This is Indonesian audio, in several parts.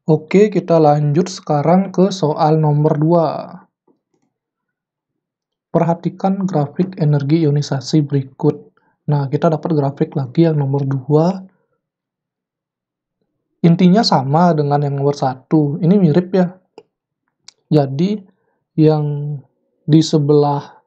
Oke, kita lanjut sekarang ke soal nomor 2. Perhatikan grafik energi ionisasi berikut. Nah, kita dapat grafik lagi yang nomor 2. Intinya sama dengan yang nomor 1. Ini mirip ya. Jadi, yang di sebelah...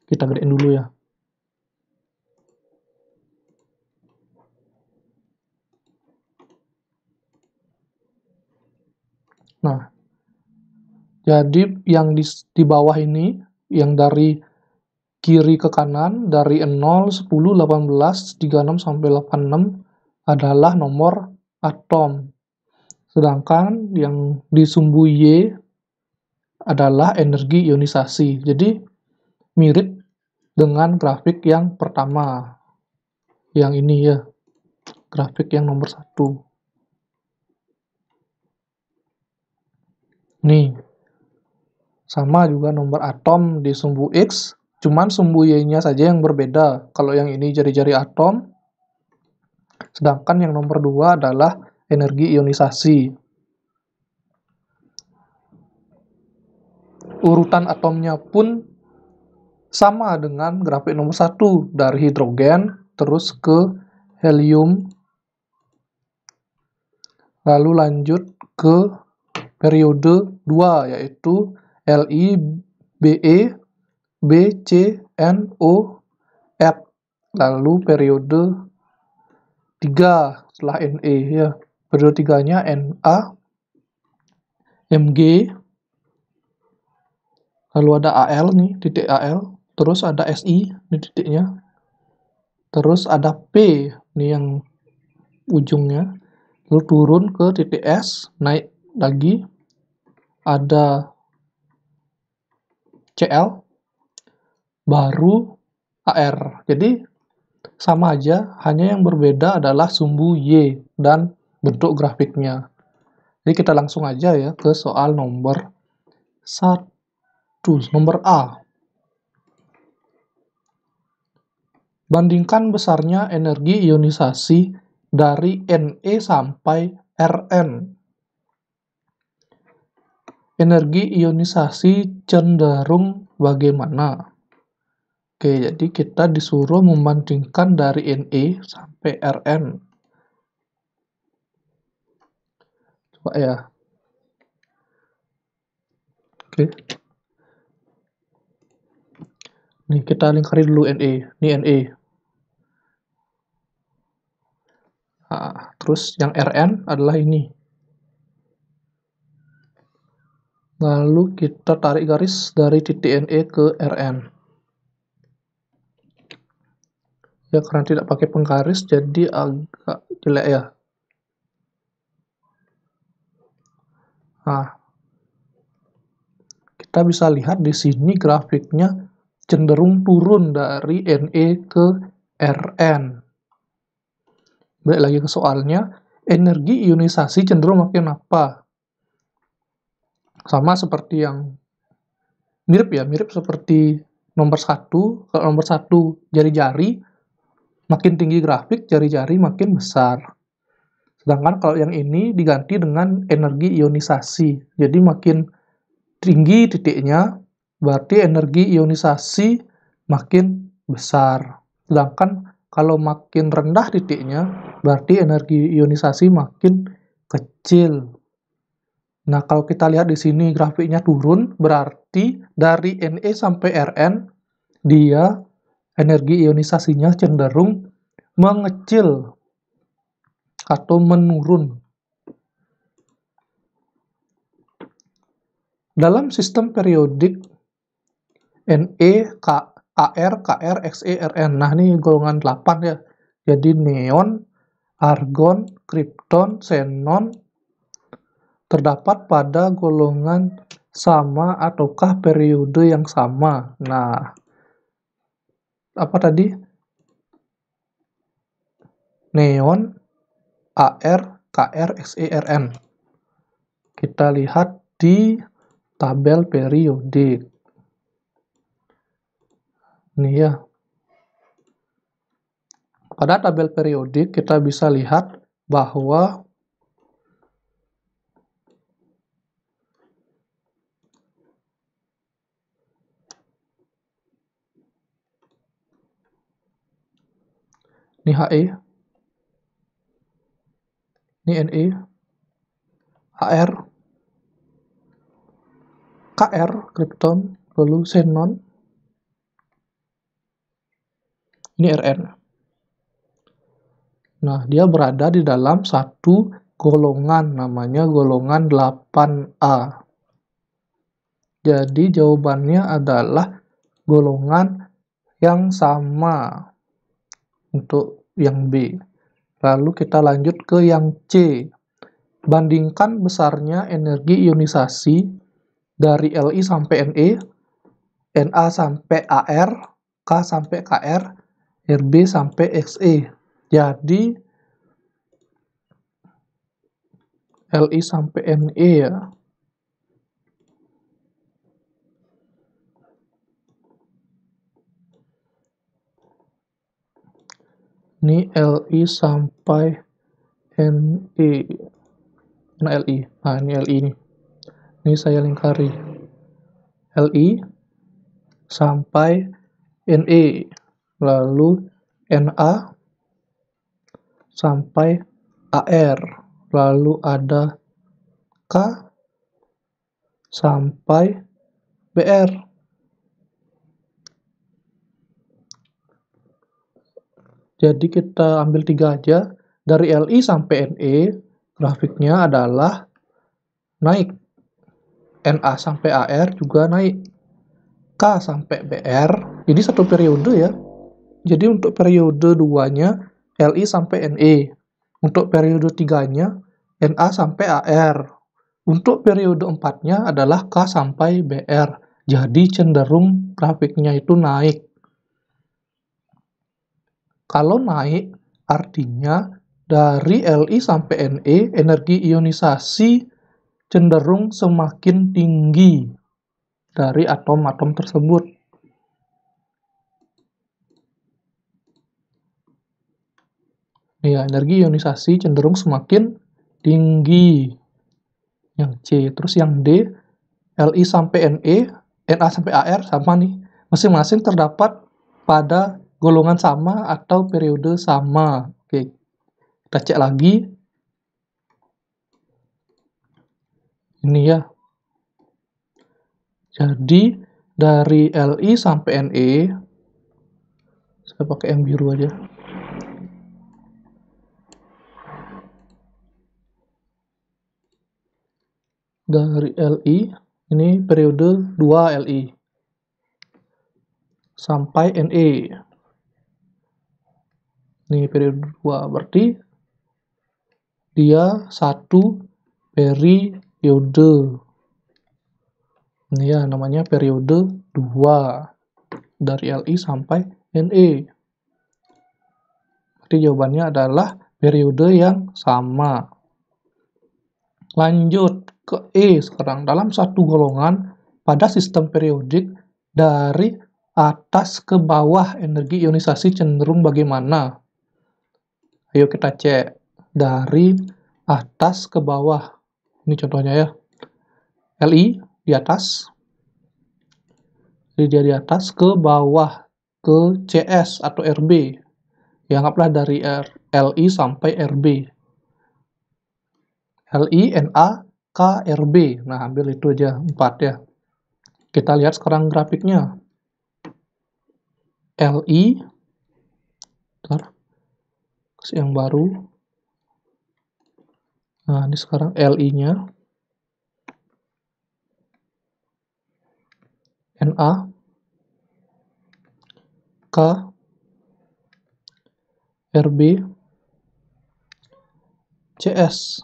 Kita gedein dulu ya. Nah, jadi yang di bawah ini, yang dari kiri ke kanan, dari 0, 10, 18, 36, sampai 86 adalah nomor atom. Sedangkan yang di sumbu Y adalah energi ionisasi. Jadi, mirip dengan grafik yang pertama. Yang ini ya, grafik yang nomor 1. Nih, sama juga nomor atom di sumbu X, cuman sumbu Y-nya saja yang berbeda. Kalau yang ini jari-jari atom, sedangkan yang nomor 2 adalah energi ionisasi. Urutan atomnya pun sama dengan grafik nomor 1, dari hidrogen, terus ke helium, lalu lanjut ke periode 2, yaitu Li, Be, BCNO, F. Lalu periode 3 setelah Ne ya. Periode 3-nya Na, Mg, lalu ada Al nih, titik Al, terus ada Si di titiknya. Terus ada P nih yang ujungnya. Lalu turun ke titik S, naik lagi ada Cl, baru Ar. Jadi sama aja, hanya yang berbeda adalah sumbu Y dan bentuk grafiknya. Jadi kita langsung aja ya ke soal nomor 1, nomor A. Bandingkan besarnya energi ionisasi dari Ne sampai Rn. Energi ionisasi cenderung bagaimana? Oke, jadi kita disuruh membandingkan dari Ne sampai Rn. Coba ya. Oke. Nih, kita lingkari dulu Ne. Ini Ne. Nah, terus yang Rn adalah ini. Lalu kita tarik garis dari titik Ne ke Rn. Ya, karena tidak pakai penggaris, jadi agak jelek ya. Nah, kita bisa lihat di sini grafiknya cenderung turun dari Ne ke Rn. Balik lagi ke soalnya, energi ionisasi cenderung makin apa? Sama seperti yang mirip ya, mirip seperti nomor 1. Kalau nomor 1 jari-jari, makin tinggi grafik, jari-jari makin besar. Sedangkan kalau yang ini diganti dengan energi ionisasi. Jadi makin tinggi titiknya, berarti energi ionisasi makin besar. Sedangkan kalau makin rendah titiknya, berarti energi ionisasi makin kecil. Nah, kalau kita lihat di sini grafiknya turun, berarti dari Ne sampai Rn, dia energi ionisasinya cenderung mengecil atau menurun. Dalam sistem periodik Ne, Ar, Kr, Xe, Rn. Nah, ini golongan 8 ya. Jadi neon, argon, kripton, xenon terdapat pada golongan sama ataukah periode yang sama. Nah, apa tadi? Neon, Ar, Kr, Xe, Rn. Kita lihat di tabel periodik. Ini ya. pada tabel periodik kita bisa lihat bahwa ini He, ini Ne, Ar, Kr, kripton, lalu xenon, ini Rn. Nah, dia berada di dalam satu golongan, namanya golongan 8A. Jadi jawabannya adalah golongan yang sama untuk yang B. Lalu kita lanjut ke yang C. Bandingkan besarnya energi ionisasi dari Li sampai Ne, Na sampai Ar, K sampai Kr, Rb sampai Xe. Jadi Li sampai Ne ya. Ini Li sampai Ne. Nah, Li. Nah, ini Li nih. Ini saya lingkari. Li sampai Ne. Lalu Na sampai Ar. Lalu ada K sampai Br. Jadi kita ambil 3 aja. Dari Li sampai Ne, grafiknya adalah naik. Na sampai Ar juga naik. K sampai Br, jadi satu periode ya. Jadi untuk periode 2-nya, Li sampai Ne. Untuk periode 3-nya, Na sampai Ar. Untuk periode 4-nya adalah K sampai Br. Jadi cenderung grafiknya itu naik. Kalau naik, artinya dari Li sampai Ne, energi ionisasi cenderung semakin tinggi dari atom-atom tersebut. Ya, energi ionisasi cenderung semakin tinggi. Yang C. Terus yang D, Li sampai Ne, Na sampai Ar sama nih. Masing-masing terdapat pada golongan sama atau periode sama. Oke, kita cek lagi. Ini ya. Jadi dari Li sampai Ne, saya pakai yang biru aja. Dari Li, ini periode 2 Li. Sampai Ne. Ini periode 2, berarti dia satu periode. Ini ya, namanya periode 2. Dari Li sampai Ne. Jadi jawabannya adalah periode yang sama. Lanjut ke E sekarang. Dalam satu golongan pada sistem periodik dari atas ke bawah energi ionisasi cenderung bagaimana? Ayo kita cek. Dari atas ke bawah. Ini contohnya ya. Li di atas. Jadi dia di atas ke bawah. Ke CS atau Rb. Ya, anggaplah dari Li sampai Rb. Li, Na, K, Rb. Nah, ambil itu aja, 4 ya. Kita lihat sekarang grafiknya. Li, bentar, kasih yang baru. Nah, ini sekarang Li-nya. Na, K, Rb, CS.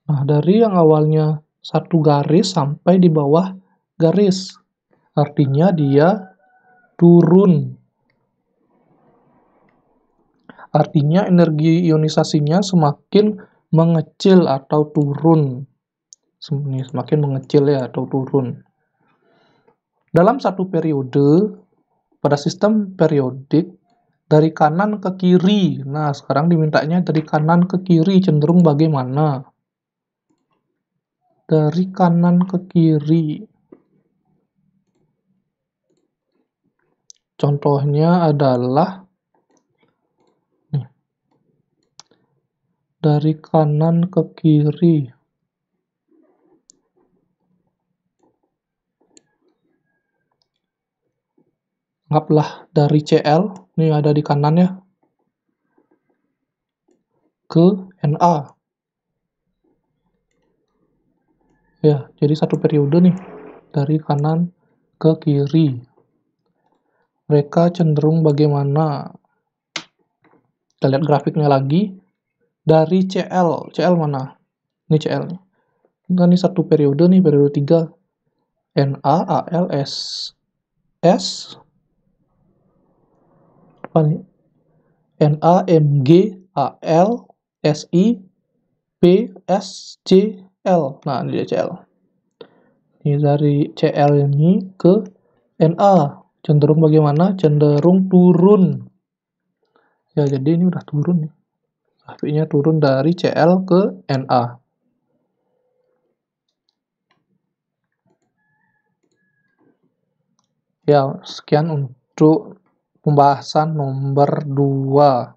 Nah, dari yang awalnya satu garis sampai di bawah garis. Artinya dia turun. Artinya energi ionisasinya semakin mengecil atau turun. Semakin mengecil ya atau turun. Dalam satu periode, pada sistem periodik, dari kanan ke kiri. Nah, sekarang dimintanya dari kanan ke kiri cenderung bagaimana? Dari kanan ke kiri. Contohnya adalah nih, dari kanan ke kiri. Anggaplah dari CL, ini ada di kanan ya, ke NA. Ya, jadi satu periode nih, dari kanan ke kiri. Mereka cenderung bagaimana? Kita lihat grafiknya lagi. Dari CL, CL mana? Ini CL. Ini satu periode nih, periode 3. NA, AL, S. Apa nih? NA, MG, AL, SI, P, S, C, L. Nah, ini dia CL. Ini dari CL ini ke NA. Cenderung bagaimana? Cenderung turun. Ya, jadi ini udah turun nih. Grafiknya turun dari CL ke NA. Ya, sekian untuk pembahasan nomor 2.